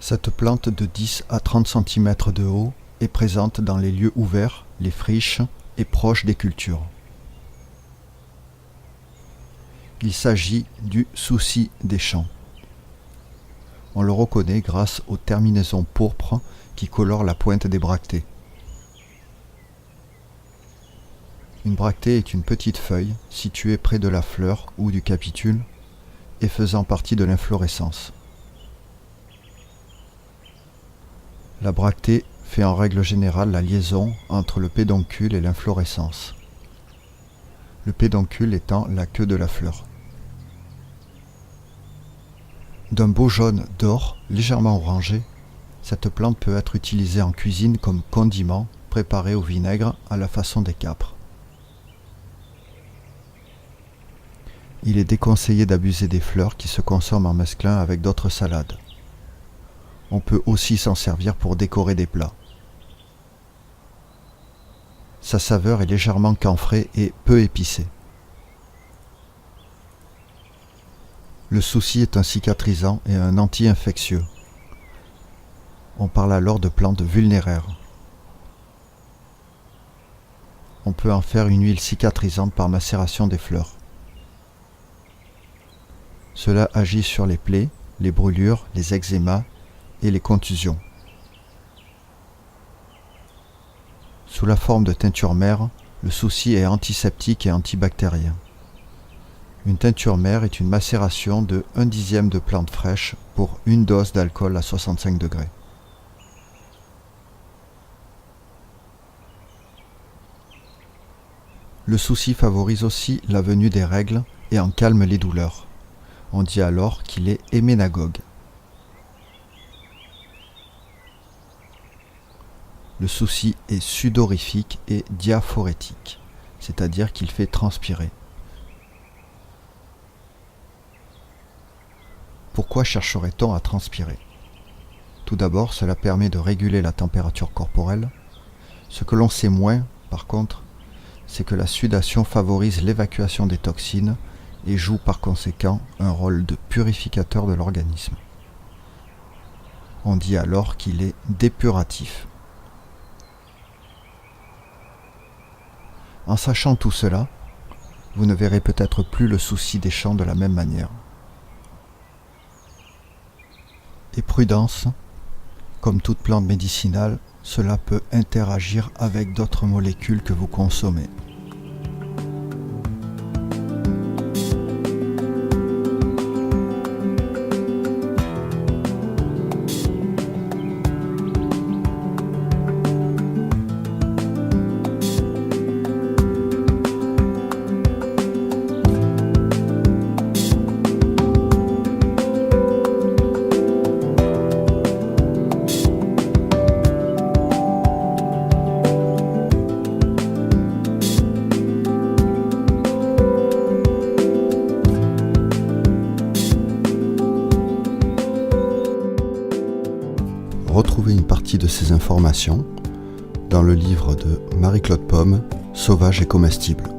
Cette plante de 10 à 30 cm de haut est présente dans les lieux ouverts, les friches et proches des cultures. Il s'agit du souci des champs. On le reconnaît grâce aux terminaisons pourpres qui colorent la pointe des bractées. Une bractée est une petite feuille située près de la fleur ou du capitule et faisant partie de l'inflorescence. La bractée fait en règle générale la liaison entre le pédoncule et l'inflorescence. Le pédoncule étant la queue de la fleur. D'un beau jaune d'or légèrement orangé, cette plante peut être utilisée en cuisine comme condiment préparé au vinaigre à la façon des câpres. Il est déconseillé d'abuser des fleurs qui se consomment en mesclin avec d'autres salades. On peut aussi s'en servir pour décorer des plats. Sa saveur est légèrement camphrée et peu épicée. Le souci est un cicatrisant et un anti-infectieux. On parle alors de plante vulnéraire. On peut en faire une huile cicatrisante par macération des fleurs. Cela agit sur les plaies, les brûlures, les eczémas et les contusions. Sous la forme de teinture mère, le souci est antiseptique et antibactérien. Une teinture mère est une macération de 1/10 de plante fraîche pour une dose d'alcool à 65 degrés. Le souci favorise aussi la venue des règles et en calme les douleurs. On dit alors qu'il est héménagogue. Le souci est sudorifique et diaphorétique, c'est-à-dire qu'il fait transpirer. Pourquoi chercherait-on à transpirer? Tout d'abord, cela permet de réguler la température corporelle. Ce que l'on sait moins, par contre, c'est que la sudation favorise l'évacuation des toxines et joue par conséquent un rôle de purificateur de l'organisme. On dit alors qu'il est dépuratif. En sachant tout cela, vous ne verrez peut-être plus le souci des champs de la même manière. Et prudence, comme toute plante médicinale, cela peut interagir avec d'autres molécules que vous consommez. Retrouvez une partie de ces informations dans le livre de Marie-Claude Pomme, Sauvage et comestible.